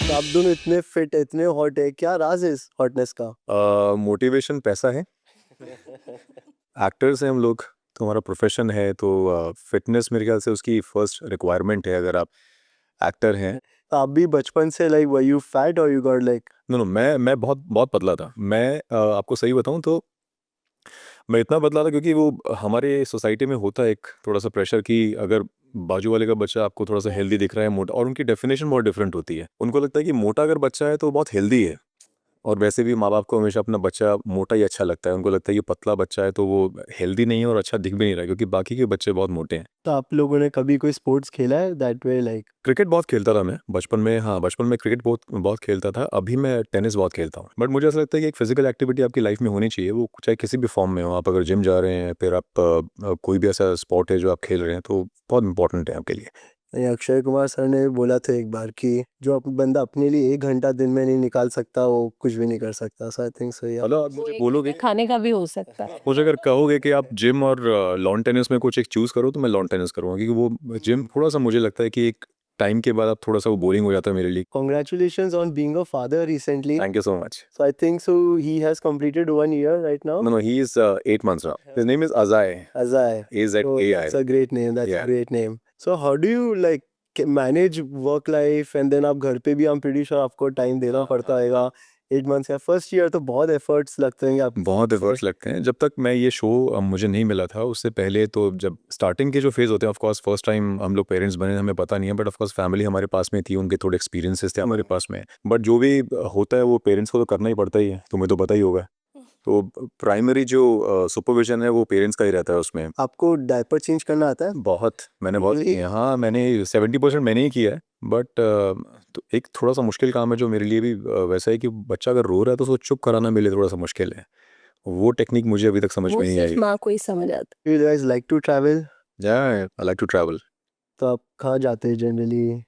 तो आप दोनों इतने फिट है, इतने हॉट है, क्या राज है इस हॉटनेस का? मोटिवेशन पैसा है। एक्टर्स हैं हम लोग, तो हमारा प्रोफेशन है, तो फिटनेस मेरे ख्याल से उसकी फर्स्ट रिक्वायरमेंट है अगर आप एक्टर हैं। तो आप भी बचपन से लाइक वर यू फैट और you got like? No no, मैं बहुत बहुत पतला था। मैं आपको सही बताऊं तो मैं इतना पतला था क्योंकि वो हमारे सोसाइटी में होता है एक थोड़ा सा प्रेशर कि अगर बाजू वाले का बच्चा आपको थोड़ा सा हेल्दी दिख रहा है, मोटा, और उनकी डेफिनेशन बहुत डिफरेंट होती है। उनको लगता है कि मोटा अगर बच्चा है तो बहुत हेल्दी है, और वैसे भी माँ बाप को हमेशा अपना बच्चा मोटा ही अच्छा लगता है। उनको लगता है कि पतला बच्चा है तो वो हेल्दी नहीं है और अच्छा दिख भी नहीं रहा है, क्योंकि बाकी के बच्चे बहुत मोटे हैं। तो आप लोगों ने कभी कोई स्पोर्ट्स खेला है दैट वे लाइक? क्रिकेट बहुत खेलता था मैं बचपन में। हाँ, बचपन में क्रिकेट बहुत बहुत खेलता था। अभी मैं टेनिस बहुत खेलता हूँ। बट मुझे ऐसा लगता है कि एक फिजिकल एक्टिविटी आपकी लाइफ में होनी चाहिए, वो चाहे किसी भी फॉर्म में हो। आप अगर जिम जा रहे हैं, फिर आप कोई भी ऐसा स्पोर्ट है जो आप खेल रहे हैं, तो बहुत इंपॉर्टेंट है आपके लिए। अक्षय कुमार सर ने बोला था एक बार कि जो बंदा अपने लिए 1 घंटा दिन में नहीं निकाल सकता वो कुछ भी नहीं कर सकता। सो आई थिंक सो या। मतलब आप मुझे बोलोगे, खाने का भी हो सकता है। मुझे अगर कहोगे कि आप जिम और लॉन टेनिस में कुछ एक चूज करो, तो मैं लॉन टेनिस करूँगा, क्योंकि वो जिम थोड़ा सा मुझे लगता है कि एक टाइम के बाद आप थोड़ा सा वो बोरिंग हो जाता है मेरे लिए। Congratulations on being a father recently. Thank you so much. So I think so he has completed 1 year right now. No, no, he is 8 months now. His name is Azai. Azai. So AZAI. that's a great name. That's a Yeah. great name. So how do you like manage work life and then आप घर पे भी I'm pretty sure आपको time देना पड़ता होगा। 8 months का first year तो बहुत एफर्ट्स लगते हैं आप। बहुत एफर्ट्स लगते हैं। जब तक मैं ये शो मुझे नहीं मिला था, उससे पहले तो जब स्टार्टिंग के जो फेज़ होते हैं, ऑफ कोर्स फर्स्ट टाइम हम लोग पेरेंट्स बने, हमें पता नहीं है, बट ऑफ कोर्स फैमिली हमारे पास में थी, उनके थोड़े एक्सपीरियंसेस थे हमारे पास में। बट जो भी होता है वो पेरेंट्स को तो करना ही पड़ता ही है, तुम्हें तो पता ही होगा। तो प्राइमरी जो सुपरविजन है वो पेरेंट्स का ही रहता है उसमें। आपको डायपर चेंज करना आता है? बहुत, मैंने बहुत Really? किए हैं। हाँ, मैंने 70% मैंने ही किया है। बट तो एक थोड़ा सा मुश्किल काम है जो मेरे लिए भी वैसा है कि बच्चा अगर रो रहा है तो उसको चुप कराना मेरे लिए थोड़ा सा मुश्किल है। वो टेक्निक मुझे अभी तक समझ वो में नहीं सिर्फ आई। माँ को ही समझ आता You guys like to travel? या आई लाइक टू ट्रैवल। तो आप कहाँ जाते हैं जनरली?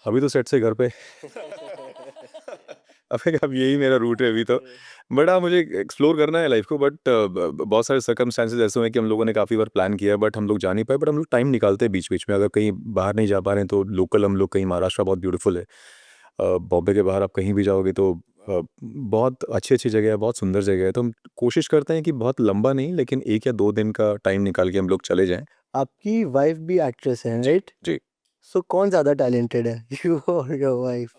अभी तो सेट से घर पे। अब यही मेरा रूट है अभी तो। बट हाँ, मुझे एक्सप्लोर करना है लाइफ को। बट बहुत सारे सर्कमस्टांसेस ऐसे हुए हैं कि हम लोगों ने काफ़ी बार प्लान किया, बट हम लोग जा नहीं पाए। बट हम लोग टाइम निकालते हैं बीच बीच में। अगर कहीं बाहर नहीं जा पा रहे हैं तो लोकल हम लोग कहीं, महाराष्ट्र बहुत ब्यूटीफुल है। बॉम्बे के बाहर आप कहीं भी जाओगे तो बहुत अच्छी अच्छी जगह है, बहुत सुंदर जगह है। तो हम कोशिश करते हैं कि बहुत लंबा नहीं, लेकिन 1 या 2 दिन का टाइम निकाल के हम लोग चले जाएं। आपकी वाइफ भी एक्ट्रेस है राइट? जी। सो कौन ज़्यादा टैलेंटेड है यू और योर वाइफ?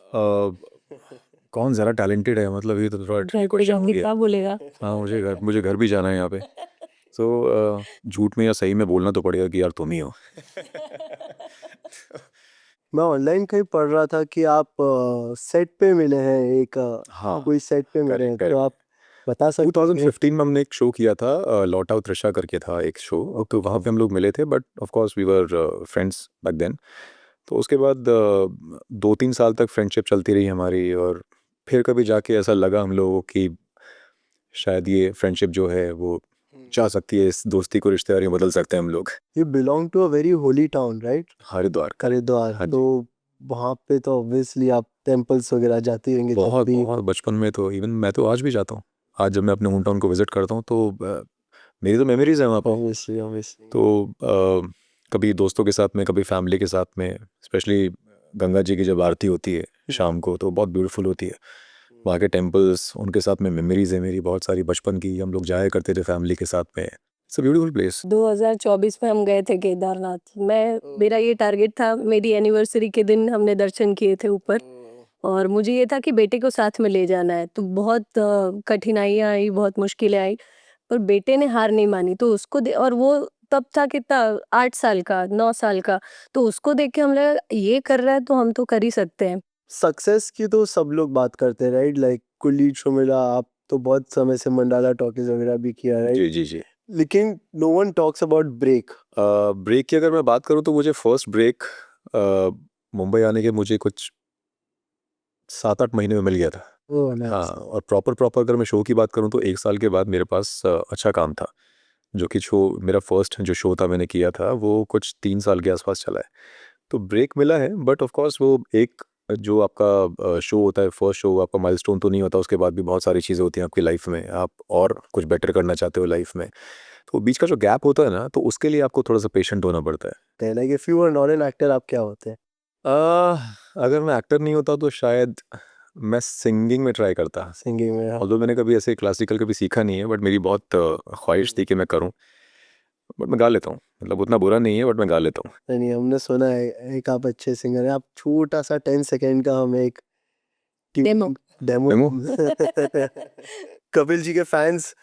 कौन ज़्यादा टैलेंटेड है, मतलब ये तो थोड़ा घर tricky पे question हो जाऊंगी गया। क्या बोलेगा? हाँ, मुझे घर भी जाना है यहाँ पे। सो झूठ में या सही में बोलना तो पड़ेगा कि यार तुम ही हो। मैं ऑनलाइन कहीं पढ़ रहा था कि आप सेट पे मिले हैं एक हाँ, कोई सेट पे मिले करेक्ट हैं तो करेक्ट। आप बता सकते हैं? 2015 में हमने एक शो किया था, लौट आउट त्रिशा करके था एक शो, तो वहाँ पे हम लोग मिले थे। But of course we were friends back then. तो उसके बाद 2-3 साल तक फ्रेंडशिप चलती रही हमारी, और फिर कभी जाके ऐसा लगा हम लोगों को कि शायद ये फ्रेंडशिप जो है वो जा सकती है, इस दोस्ती को रिश्तेदारी में बदल सकते हैं हम लोग। You belong to a very holy town right? Haridwar. Haridwar. हाँ जी। तो वहाँ पे तो ऑब्वियसली आप टेम्पल्स वगैरह जाते होंगे जब बहुत भी। बहुत बचपन में तो इवन मैं तो आज भी जाता हूँ। आज जब मैं अपने होम टाउन को विजिट करता हूँ तो मेरी तो मेमोरीज हैं वहाँ पे। Obviously obviously. तो कभी दोस्तों के साथ में, कभी फैमिली के साथ में, स्पेशली गंगा जी की जब आरती होती है शाम को, तो बहुत ब्यूटीफुल होती है। वहाँ के टेम्पल्स, उनके साथ में मेमोरीज है मेरी बहुत सारी बचपन की। हम लोग जाया करते थे फैमिली के साथ में। It's a beautiful place. 2024 में हम गए थे केदारनाथ। मेरा ये टारगेट था, मेरी एनिवर्सरी के दिन हमने दर्शन किए थे ऊपर, और मुझे ये था कि बेटे को साथ में ले जाना है। तो बहुत कठिनाइयाँ आई, बहुत मुश्किलें आई, पर बेटे ने हार नहीं मानी। तो और वो तब था कितना, 8 साल का, 9 साल का। तो उसको देख के हम लगा ये कर रहा है तो हम तो कर ही सकते हैं। सक्सेस की तो सब लोग बात करते हैं राइट? लाइक कुली शर्मिला, आप तो बहुत समय से मंडाला टॉकीज वगैरह भी किया राइट? जी जी जी। लेकिन no one talks about break. Break की अगर मैं बात करूँ तो मुझे फर्स्ट ब्रेक मुंबई आने के मुझे कुछ 7-8 महीने में मिल गया था। ओह हाँ, नाइस। और प्रॉपर अगर मैं शो की बात करूँ तो 1 साल के बाद मेरे पास अच्छा काम था, जो कि शो, मेरा फर्स्ट जो शो था मैंने किया था, वो कुछ 3 साल के आसपास चला है। तो ब्रेक मिला है, बट ऑफ कोर्स वो एक जो आपका शो होता है, फर्स्ट शो, आपका माइलस्टोन तो नहीं होता। उसके बाद भी बहुत सारी चीज़ें होती हैं आपकी लाइफ में, आप और कुछ बेटर करना चाहते हो लाइफ में। तो बीच का जो गैप होता है ना, तो उसके लिए आपको थोड़ा सा पेशेंट होना पड़ता है। Like if you are not an actor आप क्या होते हैं? अगर मैं एक्टर नहीं होता तो शायद मैं सिंगिंग में ट्राई करता। सिंगिंग में ऑल्दो मैंने कभी ऐसे क्लासिकल कभी सीखा नहीं है, बट मेरी बहुत ख्वाहिश थी कि मैं करूं। बट मैं गा लेता हूँ, मतलब उतना बुरा नहीं है, बट मैं गा लेता हूँ। नहीं, हमने सुना है एक आप अच्छे सिंगर हैं। आप छोटा सा 10 सेकेंड का हमें एक demo demo demo? Kapil ji के फैंस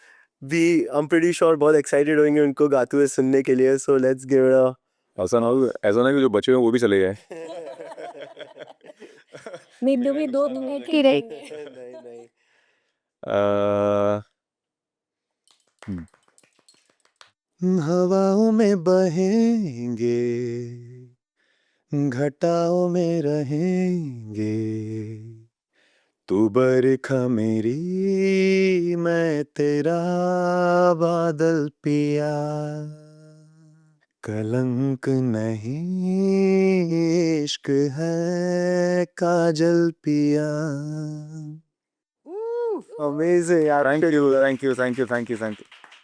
भी आई एम प्रीटी श्योर बहुत एक्साइटेड होंगे उनको गाते हुए सुनने के लिए, सो लेट्स गिव इट ऐसा ना कि जो बचे हुए हैं वो भी चले जाए। नींद भी 2 मिनट ही रहेंगे। नहीं नहीं अ, हवाओं में बहेंगे, घटाओं में रहेंगे, तू बरखा मेरी, मैं तेरा बादल पिया, कलंक नहीं इश्क है काजल पिया। अमेजिंग यार, थैंक यू।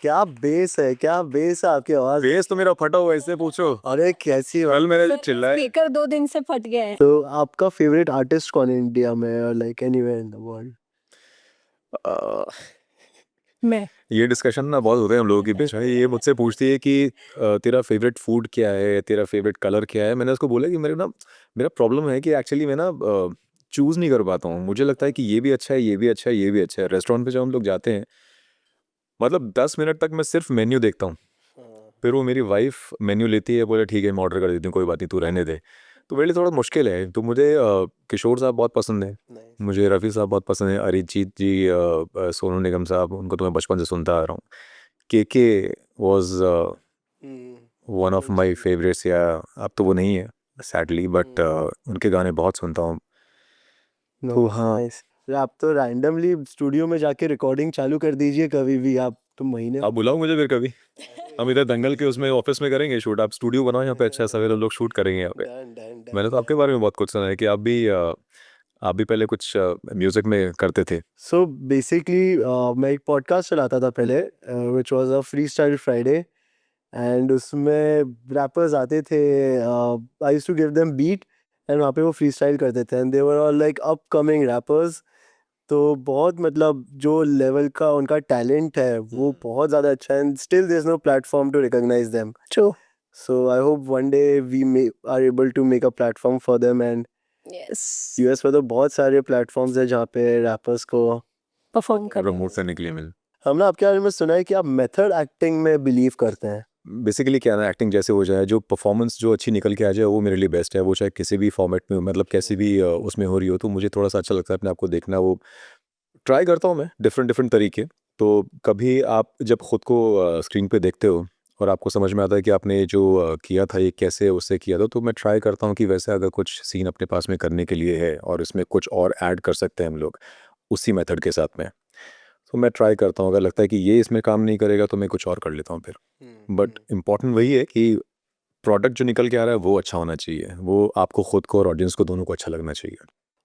क्या बेस है, क्या बेस है आपकी आवाज। बेस तो मेरा फटा हुआ है, इससे पूछो। अरे कैसी कल मैंने चिल्लाए। स्पीकर 2 दिन से फट गया है। तो आपका फेवरेट आर्टिस्ट कौन है इंडिया में और like anywhere in the world? Uh, मैं ये डिस्कशन ना बहुत होते हैं हम लोगों के बीच में। ये मुझसे पूछती है कि तेरा फेवरेट फूड क्या है, तेरा फेवरेट कलर क्या है। मैंने उसको बोला कि मेरा प्रॉब्लम है कि एक्चुअली मैं ना चूज़ नहीं कर पाता हूँ। मुझे लगता है कि ये भी अच्छा है, ये भी अच्छा है, ये भी अच्छा है। रेस्टोरेंट पे जब हम लोग जाते हैं, मतलब 10 मिनट तक मैं सिर्फ मेन्यू देखता हूँ। फिर वो मेरी वाइफ मेन्यू लेती है, बोले ठीक है मैं ऑर्डर कर देती हूँ, कोई बात नहीं तू रहने दे। तो मेरे लिए थोड़ा मुश्किल है। तो मुझे किशोर साहब बहुत पसंद है, मुझे रफ़ी साहब बहुत पसंद है, अरिजीत जी, सोनू निगम साहब, उनको तो मैं बचपन से सुनता आ रहा हूँ। के was one of my favourites. या अब तो वो नहीं है सैडली, बट उनके गाने बहुत सुनता हूँ। तो हाँ, नाइस। आप तो रैंडमली स्टूडियो में जाके रिकॉर्डिंग चालू कर दीजिए कभी भी, आप तो महीने आप बुलाओ मुझे फिर कभी। हम इधर दंगल के उसमें ऑफिस में करेंगे शूट, आप स्टूडियो बनाओ यहाँ पे, अच्छा सवेरे लोग शूट करेंगे यहाँ पे। डन डन मैंने तो आपके बारे में बहुत कुछ सुना है कि आप भी पहले कुछ म्यूजिक में करते थे। सो बेसिकली मैं एक पॉडकास्ट चलाता था पहले, which was a free style Friday, and उसमें रैपर्स आते थे। I used to give them beat and वहाँ पे वो फ्री स्टाइल करते थे, and they were all like upcoming rappers. तो बहुत मतलब जो लेवल का उनका टैलेंट है वो बहुत ज़्यादा अच्छा है, and still there is no platform to recognise them. True. So I hope one day we may are able to make a platform for them, and yes, US में तो बहुत सारे प्लेटफॉर्म्स हैं जहाँ पे रैपर्स को। परफॉर्म कर रहे प्रमोट करने के लिए मिल। हमने आपके बारे में सुना है कि आप मेथड एक्टिंग में बिलीव करते हैं। बेसिकली क्या ना, एक्टिंग जैसे हो जाए, जो परफॉर्मेंस जो अच्छी निकल के आ जाए वो मेरे लिए बेस्ट है। वो चाहे किसी भी फॉर्मेट में, मतलब कैसी भी उसमें हो रही हो, तो मुझे थोड़ा सा अच्छा लगता है अपने आप को देखना। वो ट्राई करता हूँ मैं डिफरेंट डिफरेंट तरीके। तो कभी आप जब खुद को स्क्रीन पे देखते हो और आपको समझ में आता है कि आपने जो किया था ये कैसे उससे किया था, तो मैं ट्राई करता हूँ कि वैसे अगर कुछ सीन अपने पास में करने के लिए है और इसमें कुछ और ऐड कर सकते हैं हम लोग उसी मेथड के साथ में, तो मैं ट्राई करता हूँ। अगर लगता है कि ये इसमें काम नहीं करेगा तो मैं कुछ और कर लेता हूँ फिर। बट इम्पॉर्टेंट वही है कि प्रोडक्ट जो निकल के आ रहा है वो अच्छा होना चाहिए, वो आपको खुद को और ऑडियंस को दोनों को अच्छा लगना चाहिए।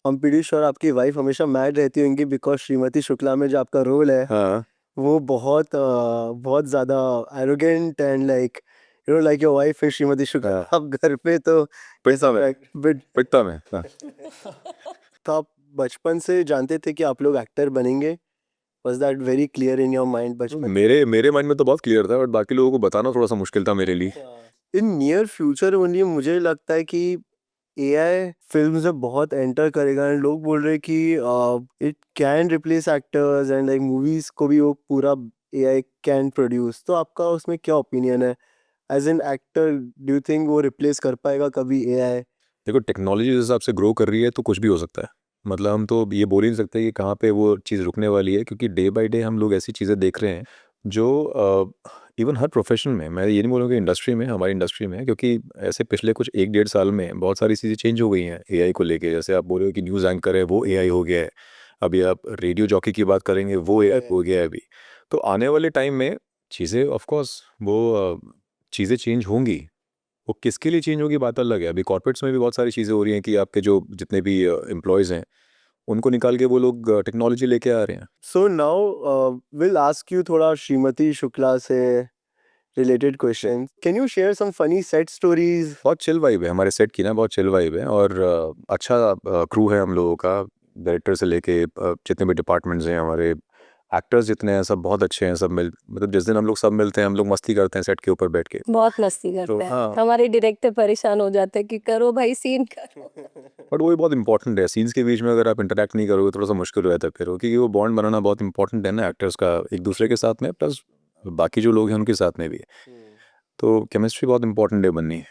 I'm pretty sure आपकी वाइफ हमेशा मैड रहती होंगी बिकॉज श्रीमती शुक्ला में जो आपका रोल है हाँ, वो बहुत ज़्यादा arrogant and like like your wife है श्रीमती शुक्ला। हाँ। आप घर पे तो पिटता मैं बट पिटता मैं हाँ। तो आप बचपन से जानते थे कि आप लोग एक्टर बनेंगे? Was that very clear in your mind बचपन? मेरे माइंड में तो बहुत क्लियर था, बट बाकी लोगों को बताना थोड़ा सा मुश्किल था मेरे लिए। इन नियर फ्यूचर ओनली मुझे लगता है कि एआई फिल्म्स में बहुत एंटर करेगा, एंड लोग बोल रहे हैं कि it can replace actors and like movies को भी वो पूरा एआई कैन प्रोड्यूस। तो आपका उसमें क्या ओपिनियन है? As an actor do you think वो रिप्लेस कर पाएगा कभी एआई? देखो, टेक्नोलॉजी जिस हिसाब से ग्रो कर रही है तो कुछ भी हो सकता है। मतलब हम तो ये बोल ही नहीं सकते कि कहाँ पे वो चीज़ रुकने वाली है, क्योंकि डे बाय डे हम लोग ऐसी चीज़ें देख रहे हैं जो इवन हर प्रोफेशन में, मैं ये नहीं बोलूँगा कि इंडस्ट्री में, हमारी इंडस्ट्री में, क्योंकि ऐसे पिछले कुछ 1 डेढ़ साल में बहुत सारी चीज़ें चेंज हो गई हैं एआई को लेके। जैसे आप बोल रहे हो कि न्यूज़ एंकर है वो एआई हो गया है, अभी आप रेडियो जॉकी की बात करेंगे वो एआई हो गया है अभी। तो आने वाले टाइम में चीज़ें ऑफकोर्स वो चीज़ें चेंज होंगी। वो किसके लिए चेंज होगी बात अलग है। अभी कॉर्पोरेट्स में भी बहुत सारी चीज़ें हो रही हैं कि आपके जो जितने भी एम्प्लॉयज़ हैं उनको निकाल के वो लोग टेक्नोलॉजी लेके आ रहे हैं। So now will ask you थोड़ा श्रीमती शुक्ला से related questions. Can you share some funny set stories? बहुत चिल वाइब है हमारे सेट की ना, बहुत चिल वाइब है और अच्छा क्रू है हम लोगों का, डायरेक्टर से लेके जितने भी डिपार्टमेंट्स हैं हमारे, एक्टर्स जितने हैं सब बहुत अच्छे हैं, सब मतलब जिस दिन हम लोग सब मिलते हैं हम लोग मस्ती करते हैं सेट के ऊपर बैठ के। बहुत मस्ती तो करते हैं। हाँ, हमारे डायरेक्टर परेशान हो जाते हैं कि करो भाई सीन करो। बट वो भी बहुत इंपॉर्टेंट है, सीन्स के बीच में अगर आप इंटरेक्ट नहीं करोगे थोड़ा सा मुश्किल हो जाता है फिर, क्योंकि वो बॉन्ड बनाना बहुत इंपॉर्टेंट है ना एक्टर्स का एक दूसरे के साथ में, प्लस बाकी जो लोग हैं उनके साथ में भी, तो केमिस्ट्री बहुत इंपॉर्टेंट है बननी है।